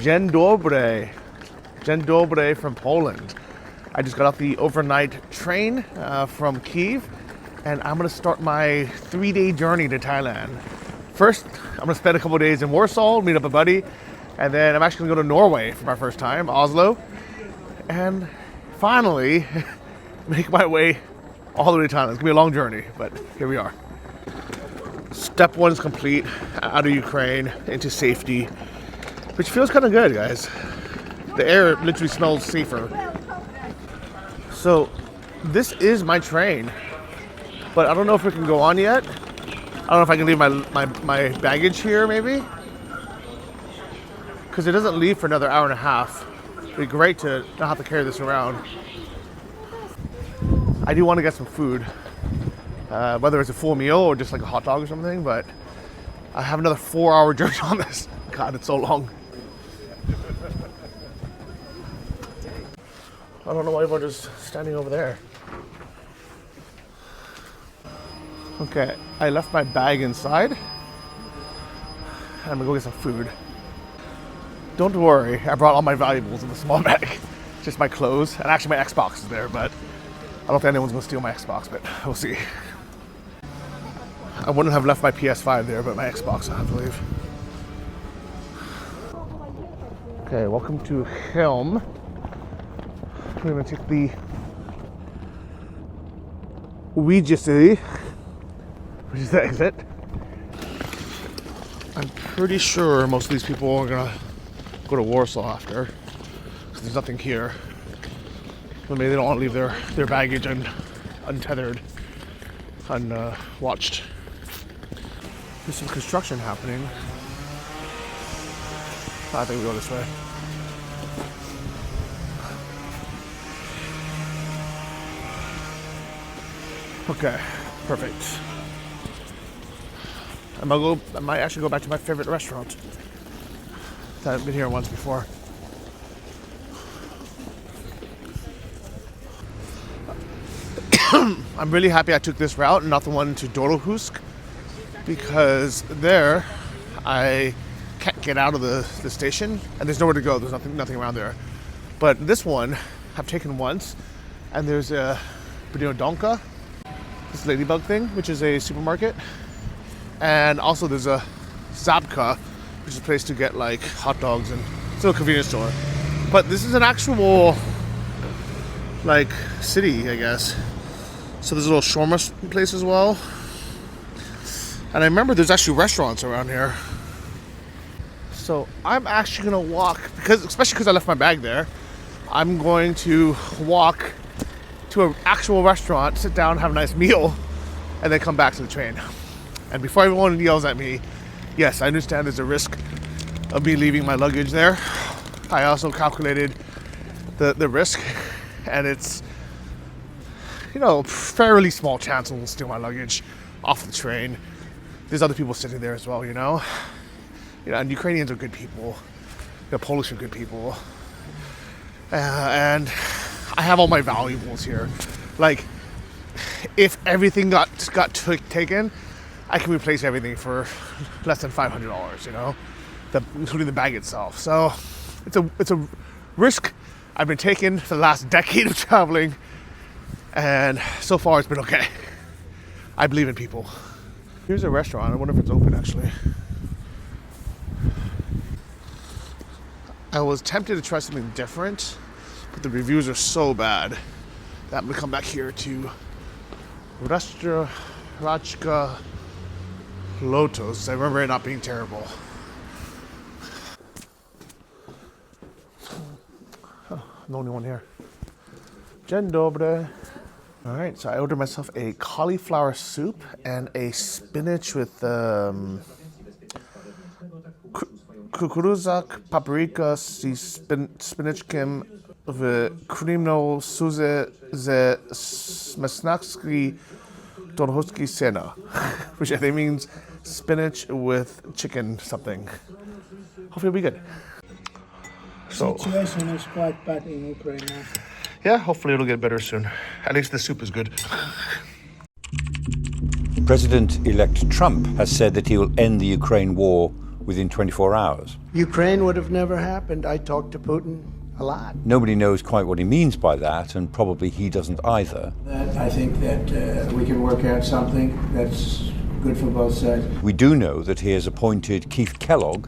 Dzień dobry. Dzień dobry from Poland. I just got off the overnight train from Kyiv, and I'm gonna start my 3-day journey to Thailand. First, I'm gonna spend a couple days in Warsaw, meet up a buddy, and then I'm actually gonna go to Norway for my first time, Oslo, and finally make my way all the way to Thailand. It's gonna be a long journey, but here we are. Step 1 is complete, out of Ukraine into safety, which feels kind of good, guys. The air literally smells safer. So this is my train, but I don't know if it can go on yet. I don't know if I can leave my baggage here, maybe, because it doesn't leave for another hour and a half. It'd be great to not have to carry this around. I do want to get some food, whether it's a full meal or just like a hot dog or something, but I have another 4-hour journey on this. God, it's so long. I don't know why everyone's just standing over there. Okay, I left my bag inside. I'm gonna go get some food. Don't worry, I brought all my valuables in the small bag. Just my clothes, and actually my Xbox is there, but I don't think anyone's gonna steal my Xbox, but we'll see. I wouldn't have left my PS5 there, but my Xbox, I believe. Okay, welcome to Chełm. We're gonna take the Ouija City, which is the exit. I'm pretty sure most of these people are gonna go to Warsaw after, because there's nothing here. But maybe they don't want to leave their baggage untethered, unwatched. There's some construction happening. I think we go this way. Okay, perfect. I might actually go back to my favorite restaurant. I've been here once before. I'm really happy I took this route and not the one to Dorohusk, because there I can't get out of the station and there's nowhere to go. There's nothing around there. But this one I've taken once, and there's a Donka, this ladybug thing, which is a supermarket, and also there's a Zabka, which is a place to get like hot dogs, and it's a convenience store. But this is an actual like city, I guess. So there's a little shawarma place as well, and I remember there's actually restaurants around here. So I'm actually gonna walk, especially because I left my bag there. I'm going to walk to an actual restaurant, sit down, have a nice meal, and then come back to the train. And before everyone yells at me, yes, I understand there's a risk of me leaving my luggage there. I also calculated the risk, and it's, fairly small chance someone will steal my luggage off the train. There's other people sitting there as well, and Ukrainians are good people. Polish are good people. And I have all my valuables here. Like, if everything got taken, I can replace everything for less than $500, including the bag itself. So it's a risk I've been taking for the last decade of traveling, and so far it's been okay. I believe in people. Here's a restaurant. I wonder if it's open actually. I was tempted to try something different, but the reviews are so bad that I'm gonna come back here to Rajka Lotos. I remember it not being terrible. Oh, I'm the only one here. Dzień dobry. All right, so I ordered myself a cauliflower soup and a spinach with kukurydzak, paprika i spinaczkiem w krymną suzę ze smasnacki dorhowski sena, which I think means spinach with chicken something. Hopefully it'll be good. So, the situation is quite bad in Ukraine now. Yeah, hopefully it'll get better soon. At least the soup is good. President-elect Trump has said that he will end the Ukraine war within 24 hours. Ukraine would have never happened. I talked to Putin a lot. Nobody knows quite what he means by that, and probably he doesn't either. I think that we can work out something that's good for both sides. We do know that he has appointed Keith Kellogg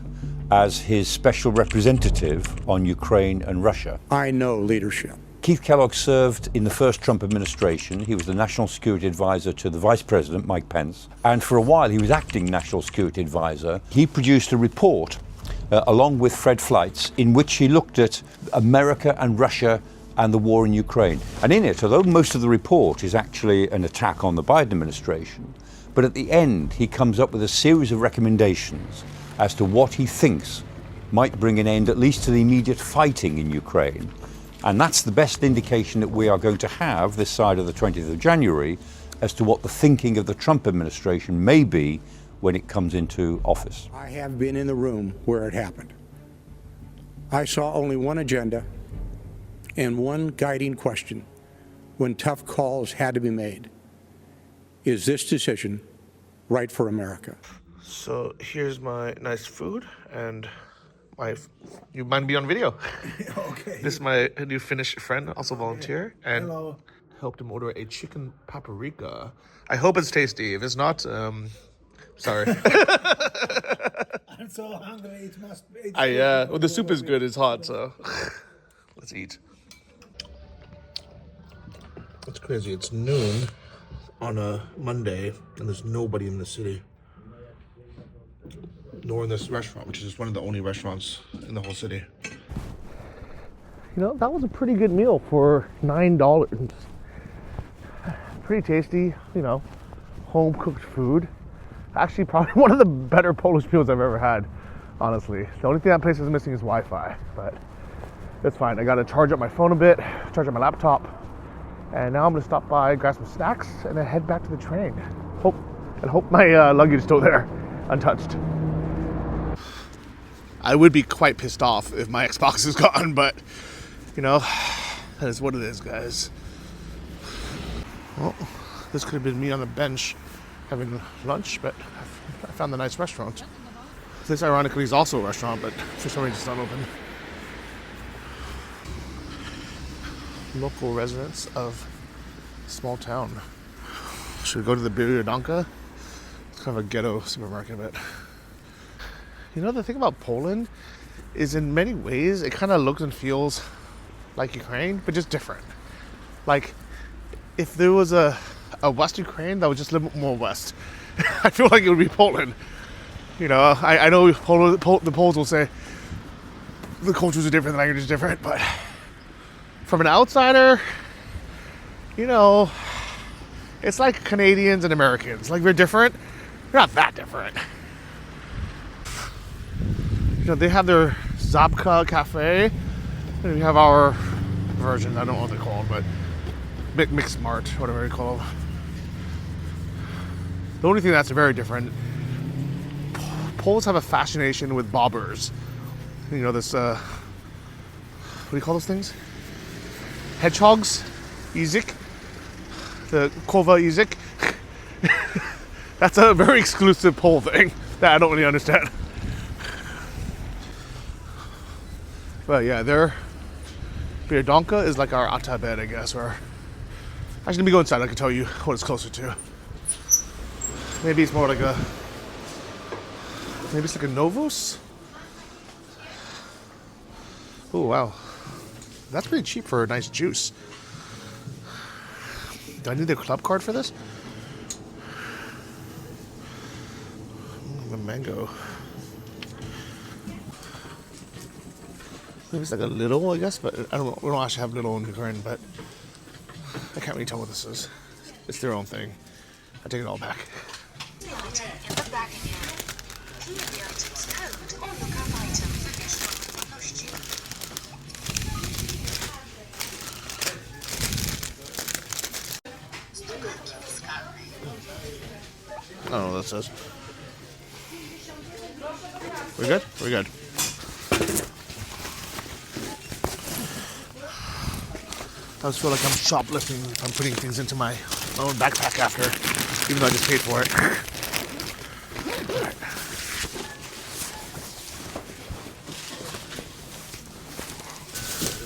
as his special representative on Ukraine and Russia. I know leadership. Keith Kellogg served in the first Trump administration. He was the National Security Advisor to the Vice President, Mike Pence. And for a while, he was acting National Security Advisor. He produced a report, along with Fred Fleitz, in which he looked at America and Russia and the war in Ukraine. And in it, although most of the report is actually an attack on the Biden administration, but at the end, he comes up with a series of recommendations as to what he thinks might bring an end, at least to the immediate fighting in Ukraine. And that's the best indication that we are going to have this side of the 20th of January as to what the thinking of the Trump administration may be when it comes into office. I have been in the room where it happened. I saw only one agenda and one guiding question when tough calls had to be made. Is this decision right for America? So here's my nice food, and you might be on video. Okay. This is my new Finnish friend, also volunteer, and Hello. helped him order a chicken paprika. I hope it's tasty. If it's not, sorry. I'm so hungry. It must be. Well, the soup is good. It's hot, so let's eat. It's crazy. It's noon on a Monday, and there's nobody in the city. Nor in this restaurant, which is just one of the only restaurants in the whole city. You know, that was a pretty good meal for $9. Pretty tasty, you know, home cooked food. Actually, probably one of the better Polish meals I've ever had, honestly. The only thing that place is missing is Wi-Fi, but it's fine. I gotta charge up my phone a bit, charge up my laptop, and now I'm gonna stop by, grab some snacks, and then head back to the train. Hope my luggage is still there, untouched. I would be quite pissed off if my Xbox is gone, but, you know, that is what it is, guys. Well, this could have been me on the bench having lunch, but I found a nice restaurant. This, ironically, is also a restaurant, but for some reason it's not open. Local residents of small town. Should we go to the Biedronka? It's kind of a ghetto supermarket, but... You know, the thing about Poland is in many ways it kind of looks and feels like Ukraine, but just different. Like, if there was a West Ukraine that was just a little bit more West, I feel like it would be Poland. You know, I know the Poles will say the cultures are different, the language is different, but from an outsider, you know, it's like Canadians and Americans. Like, they're different. They're not that different. You know, they have their Zabka Cafe, and we have our version. I don't know what they're called, but Mix Mart, whatever they call them. The only thing that's very different, Poles have a fascination with bobbers. You know, this, what do you call those things? Hedgehogs? Izik? The Kova Izik? That's a very exclusive Pole thing that I don't really understand. But yeah, their Biedronka is like our Atabed, I guess, or... Actually, let me go inside, I can tell you what it's closer to. Maybe it's more like a... Maybe it's like a Novus? Oh, wow. That's pretty cheap for a nice juice. Do I need the club card for this? The mango. Maybe it's like a little, I guess, but I don't know. We don't actually have little in Ukraine, but I can't really tell what this is. It's their own thing. I take it all back. I don't know what that says. We good? We're good. I just feel like I'm shoplifting. I'm putting things into my own backpack after, even though I just paid for it. Right.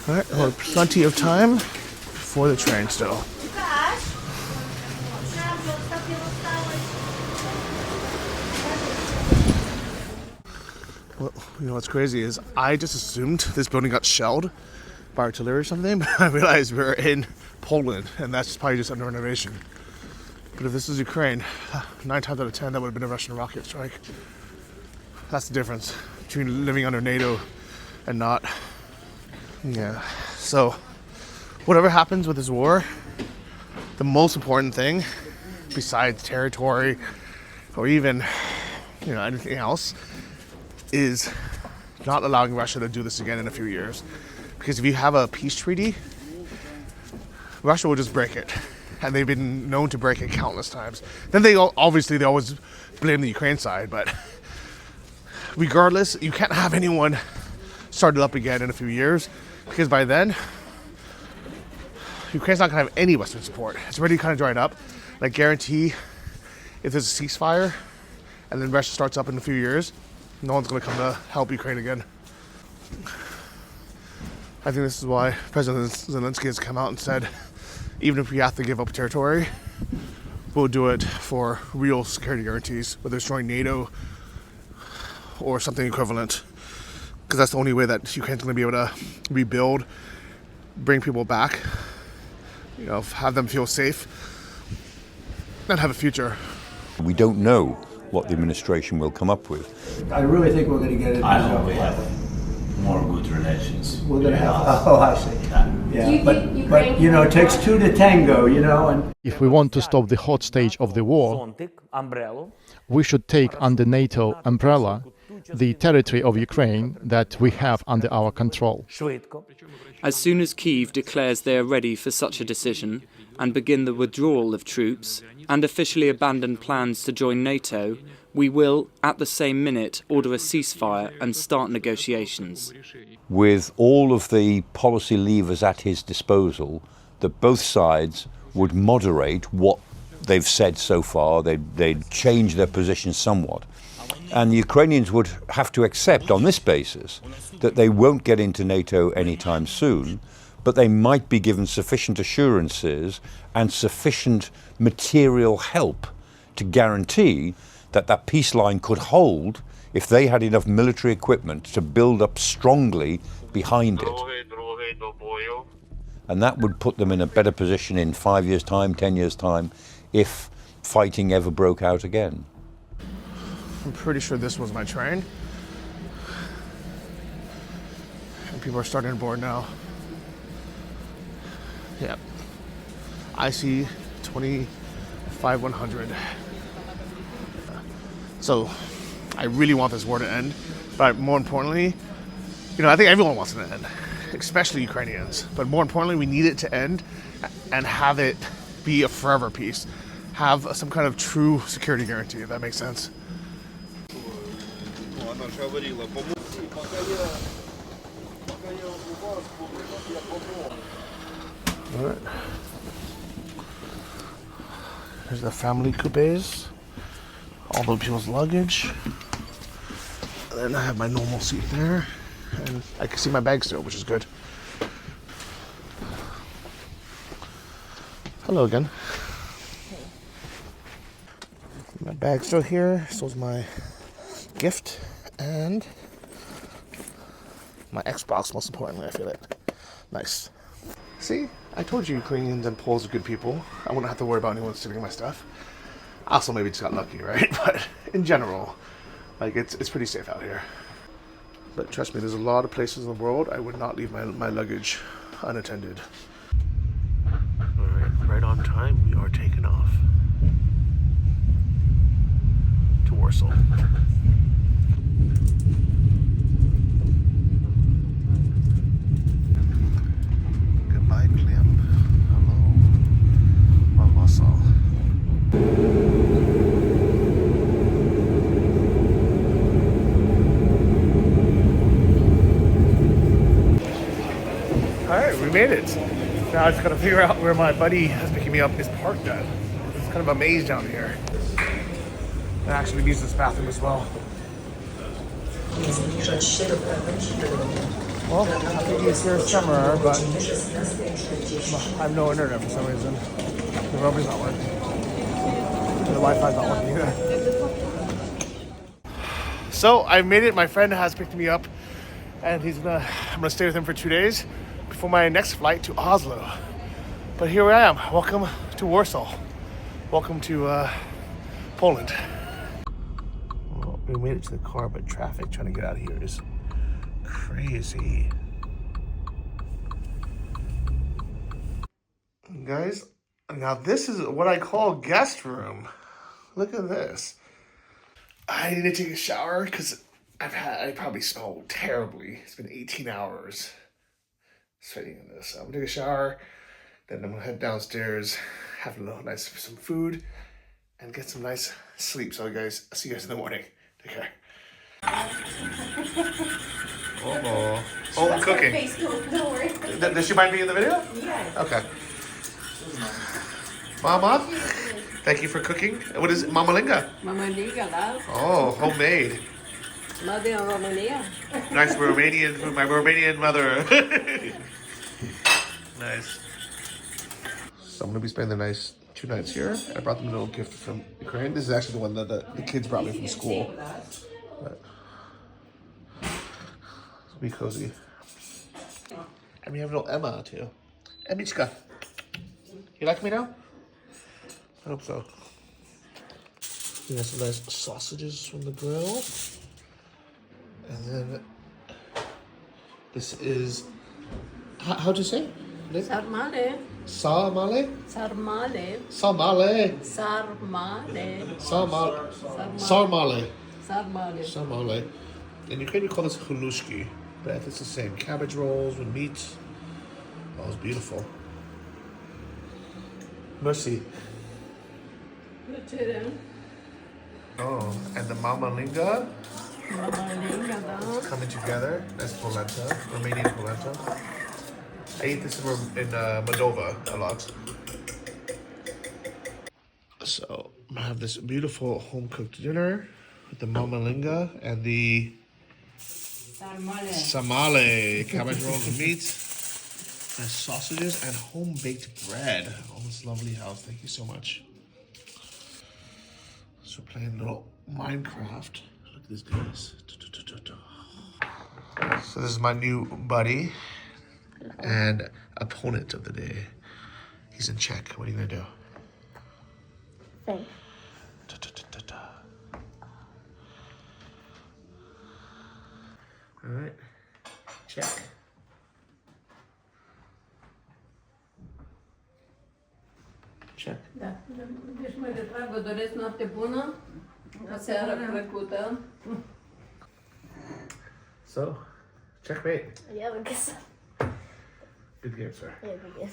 All right, well, plenty of time before the train still. Well, you know what's crazy is I just assumed this building got shelled by artillery or something, but I realized we were in Poland, and that's probably just under renovation. But if this is Ukraine, 9 times out of 10, that would have been a Russian rocket strike. That's the difference between living under NATO and not. Yeah, so whatever happens with this war, the most important thing, besides territory or even, you know, anything else, is not allowing Russia to do this again in a few years. Because if you have a peace treaty, Russia will just break it. And they've been known to break it countless times. Then they always blame the Ukraine side, but regardless, you can't have anyone start it up again in a few years, because by then, Ukraine's not gonna have any Western support. It's already kind of dried up. And I guarantee if there's a ceasefire and then Russia starts up in a few years, no one's gonna come to help Ukraine again. I think this is why President Zelensky has come out and said, even if we have to give up territory, we'll do it for real security guarantees, whether it's joining NATO or something equivalent. Because that's the only way that Ukraine's going to be able to rebuild, bring people back, you know, have them feel safe, and have a future. We don't know what the administration will come up with. I really think we're going to get it. I hope we have more good relations. We're going to have. Oh, I see. Yeah. Yeah, but you know, it takes two to tango. You know, and If we want to stop the hot stage of the war, we should take under NATO umbrella the territory of Ukraine that we have under our control. As soon as Kyiv declares they are ready for such a decision and begin the withdrawal of troops and officially abandon plans to join NATO, we will, at the same minute, order a ceasefire and start negotiations. With all of the policy levers at his disposal, that both sides would moderate what they've said so far, they'd change their position somewhat. And the Ukrainians would have to accept on this basis that they won't get into NATO anytime soon, but they might be given sufficient assurances and sufficient material help to guarantee that that peace line could hold if they had enough military equipment to build up strongly behind it. And that would put them in a better position in 5 years' time, 10 years' time, if fighting ever broke out again. I'm pretty sure this was my train. And people are starting to board now. Yeah. IC 25100. So I really want this war to end, but more importantly, you know, I think everyone wants it to end, especially Ukrainians. But more importantly, we need it to end and have it be a forever peace. Have some kind of true security guarantee, if that makes sense. All right. There's the family coupes. All the people's luggage. And then I have my normal seat there. And I can see my bag still, which is good. Hello again. My bag's still here. So's my gift. And my Xbox, most importantly, I feel it. Nice. See? I told you Ukrainians and Poles are good people. I wouldn't have to worry about anyone stealing my stuff. I also maybe just got lucky, right? But in general, like it's pretty safe out here. But trust me, there's a lot of places in the world I would not leave my luggage unattended. Alright, right on time, we are taking off to Warsaw. Goodbye, Clem. Hello, Warsaw. Alright, we made it. Now I just gotta figure out where my buddy that's picking me up is parked at. It's kind of a maze down here. I actually use this bathroom as well. Zbliżać się do krawędzi drogi. Well, I think he's here somewhere, but I have no internet for some reason. The roaming's not working. The Wi-Fi's not working either. So I made it. My friend has picked me up, and I'm gonna stay with him for 2 days before my next flight to Oslo. But here I am. Welcome to Warsaw. Welcome to Poland. Well, we made it to the car, but traffic trying to get out of here is crazy. Guys, now this is what I call guest room. Look at this. I need to take a shower because I probably smell terribly. It's been 18 hours sweating in this. So I'm gonna take a shower, then I'm gonna head downstairs, have a little nice some food, and get some nice sleep. So guys, I'll see you guys in the morning. Take care. Oh, I'm cooking. Don't worry. Does she mind being in the video? Yeah. Okay. Mama, thank you for cooking. What is it? Mama Linga? Mama Liga, love. Oh, homemade. Love in Romania. Nice Romanian food, my Romanian mother. Nice. So I'm gonna be spending the nice 2 nights here. I brought them a little gift from Ukraine. This is actually the one that the kids brought me from school. But it'll be cozy. And we have little Emma too. Emichka. You like me now? I hope so. We got some nice sausages from the grill. And then this is, how'd you say? Sarmale. Samale? Sarmale. Samale. Sarmale. Sarmale. Sarmale. Samale. In Ukraine you call this hulushki, but it's the same. Cabbage rolls with meat. Oh, it's beautiful. Mercy. Oh, and the mama linga coming together. That's polenta, Romanian polenta. I eat this in Moldova a lot. So I have this beautiful home cooked dinner with the mama linga and the samale, cabbage rolls with meat, and sausages and home baked bread. Oh, this lovely house. Thank you so much. So we're playing a little Minecraft. Look at these guys. So this is my new buddy and opponent of the day. He's in Czech. What are you gonna do? Think. All right. Check. Check. Da. Deci mai de drag, vă doresc noapte bună. O seară plăcută. So, checkmate. Yeah, I guess. Good game, sir. Yeah, I guess.